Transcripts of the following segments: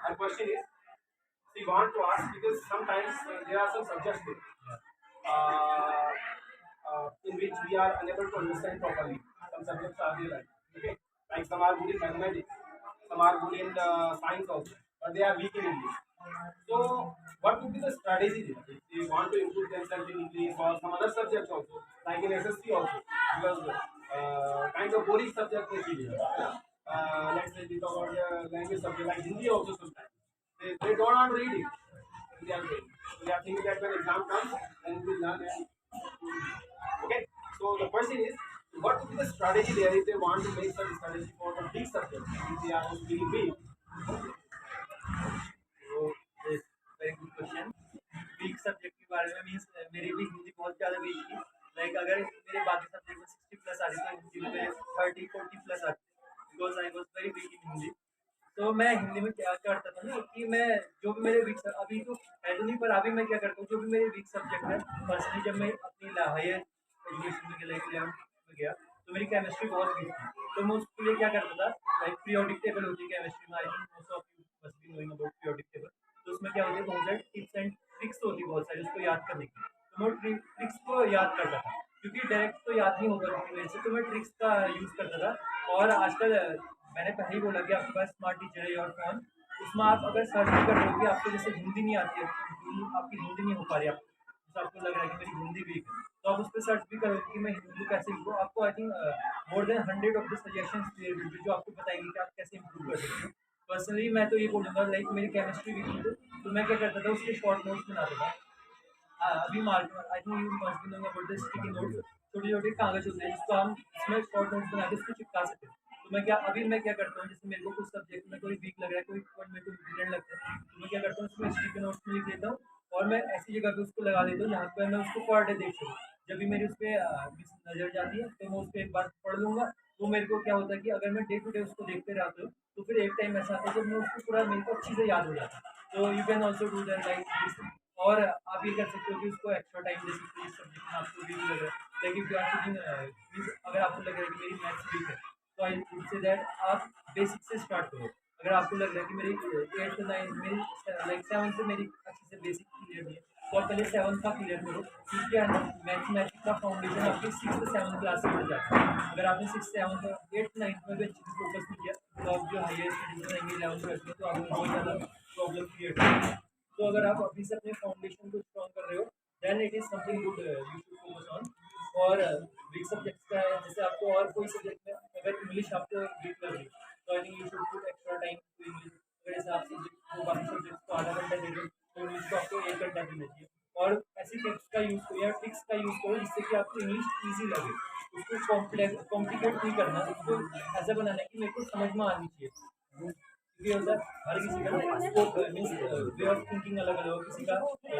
our question is, we want to ask because sometimes there are some subjects uh, in which we are unable to understand properly. Some subjects are there, okay, like some are good in mathematics, some are good in science also, but they are weak in English. So, what would be the strategy there? If they want to improve themselves in English or some other subjects also, like in SSC also, because kind of boring subject they feel. Let's say we talk about language subject like Hindi also sometimes. They don't want to read it. They are reading. So they are thinking that when exam comes, then we will learn and okay. So the question is, what would be the strategy there if they want to make some strategy for the big subject? If they are really big, तो this very good question. Weak subject के बारे में means मेरी भी हिंदी बहुत ज़्यादा week थी। Like अगर मेरे बाकी सब्जेक्ट में 60 प्लस आ रही तो हिंदी में मेरे 30-40 प्लस आती, because I was very weak in Hindi. तो मैं हिंदी में क्या करता था ना कि मैं जो भी मेरे वीक अभी तो है तो नहीं, पर अभी मैं क्या करता हूँ जो भी मेरे वीक सब्जेक्ट है, पर्सनली जब मैं अपनी हायर एजुकेशन में लाइक 11th में गया तो मेरी केमिस्ट्री बहुत वीक थी। तो मैं उसके लिए क्या करता था, लाइक पीरियोडिक टेबल होती है केमिस्ट्री में, I think most of you must be knowing about periodic table. तो उसमें क्या होती है, बहुत सारे टिप्स एंड ट्रिक्स होती है बहुत सारी उसको याद करने की। तो मैं ट्रिक्स को याद करता था क्योंकि डायरेक्ट तो याद नहीं होगा थी मेरे से, तो मैं ट्रिक्स का यूज़ करता था। और आजकल मैंने पहले ही बोला कि आपके पास स्मार्ट टीचर है योर फोन, उसमें आप अगर सर्च भी कर रहे हो, आपको जैसे हिंदी नहीं आती है, आपकी हिंदी नहीं हो पा रही, तो आपको लग रहा है कि मेरी हिंदी वीक है, तो आप उस पर सर्च भी करोगे कि मैं हिंदी को कैसे लिखूँ, आपको I think more than 100 of the suggestion जो आपको बताएंगे कि आप कैसे इम्प्रूव कर सकते हो। पर्सनली मैं तो ये बोलूँगा, लाइक मेरी केमिस्ट्री वीक थी तो मैं क्या करता था, उसके शॉर्ट नोट्स बनाता था। अभी market I think you must be knowing about the sticky notes, छोटे-छोटे कागज़ होते हैं जिसको हम इसमें शॉर्ट नोट्स बना के उसको चिपका सकते हैं। तो मैं क्या करता हूँ, जैसे मेरे को कुछ सब्जेक्ट में कोई वीक लग रहा है, कोई वर्ड मेरे को इम्पोर्टेंट लगता है, तो मैं क्या करता हूँ उसमें स्टिकी नोट्स में लिख लेता हूँ और मैं ऐसी जगह पे उसको लगा देता हूँ जहाँ पे मैं उसको पर डे देख सकूँ। जब भी मेरी उस पे मिस नज़र जाती है तो मैं उस पे एक बार पढ़ लूँगा। तो मेरे को क्या होता है कि अगर मैं डे टू डे उसको देखते रहता हूँ, तो फिर एक टाइम ऐसा आता है जब मैं उसको पूरा मेरे को अच्छे से याद हो जाता है। तो you can also do that like this. और आप ये कर सकते हो कि उसको एक्स्ट्रा टाइम दे सकते हो इस सब्जेक्ट में आपको वीक लग रहा है। लेकिन if you are feeling, means अगर आपको लग रहा है कि मेरी मैथ्स वीक है, तो आई वुड से दैट आप बेसिक से स्टार्ट करो। अगर आपको लग रहा है कि मेरी 8th 9th मेरी लाइक 7th से मेरी अच्छे से बेसिक क्लियर नहीं है, तो आप पहले 7th का क्लियर करो, क्योंकि क्या है ना, मैथमेटिक्स का फाउंडेशन आपकी 6th 7th क्लास से बढ़ जाता है। अगर आपने 6th 7th 8th 9th में भी अच्छे से फोकस नहीं किया, तो आप जो हायर स्टडीज रहेंगे 11th 12th में, तो आपको बहुत ज़्यादा प्रॉब्लम क्रिएट होगी। तो अगर आप अभी से अपने फाउंडेशन को स्ट्रॉन्ग कर रहे हो, then it is something good you should focus on. और वीक सब्जेक्ट्स का है, जैसे आपको और कोई सब्जेक्ट में अगर इंग्लिश आपको वीक लग रही है, तो I think you should put extra time to English. अगर जैसे आप सब्जेक्ट को बाकी सब्जेक्ट्स को आधा घंटा दे रहे हो, तो इंग्लिश को आपको 1 घंटा देना चाहिए। और ऐसी टिप्स का यूज़ करो या ट्रिक्स का यूज़ करो जिससे कि आपको इंग्लिश ईज़ी लगे। उसको कॉम्प्लिकेट नहीं करना, उसको ऐसा बनाना है कि मेरे को समझ में आनी चाहिए। क्योंकि होता है हर किसी का scope means way of thinking अलग-अलग हो, किसी का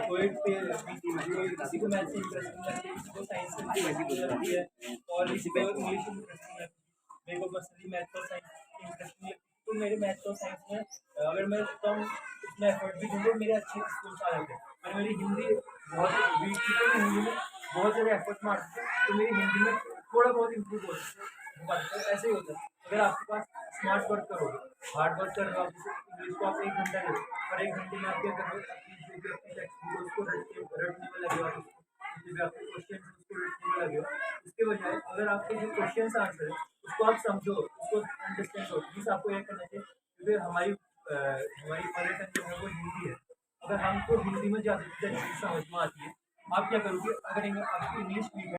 कोई पे कोई किसी को मैथ्स इंटरेस्टिंग लगती है, किसी को साइंस इंटरेस्टिंग लगती है और किसी को इंग्लिश इंटरेस्टिंग लगती है। मेरे को पर्सनली मैथ्स और साइंस इंटरेस्टिंग लगती है, तो मेरे मैथ्स और साइंस में अगर मैं कम उसमें एफर्ट भी दूँगा, मेरे अच्छे स्कोर्स आ जाते हैं। और मेरी हिंदी बहुत वीक थी, तो मैं हिंदी में बहुत ज़्यादा एफर्ट मारता था, तो मेरी हिंदी में थोड़ा बहुत इम्प्रूव हो पाता है। ऐसे ही होता है, अगर आपके पास स्मार्ट वर्क करोगे, हार्ड वर्क कर रहे हो आप, जैसे इंग्लिश को आप 1 घंटा दे रहे और 1 घंटे में आप क्या कर रहे हो, अपनी जो भी अपनी टेक्स्ट बुक है उसको रटने में लगे हो आप उसको, जो भी आपके क्वेश्चन है उसको रटने में लगे हो। उसके बजाय अगर आपके जो क्वेश्चंस आंसर है उसको आप समझो, उसको अंडरस्टैंड करो, मीन्स आपको ये करना चाहिए क्योंकि हमारी मदर टंग जो है वो हिंदी है। अगर हमको हिंदी में ज़्यादा चीज़ें समझ में आती है, आप क्या करोगे, अगर आपकी इंग्लिश वीक है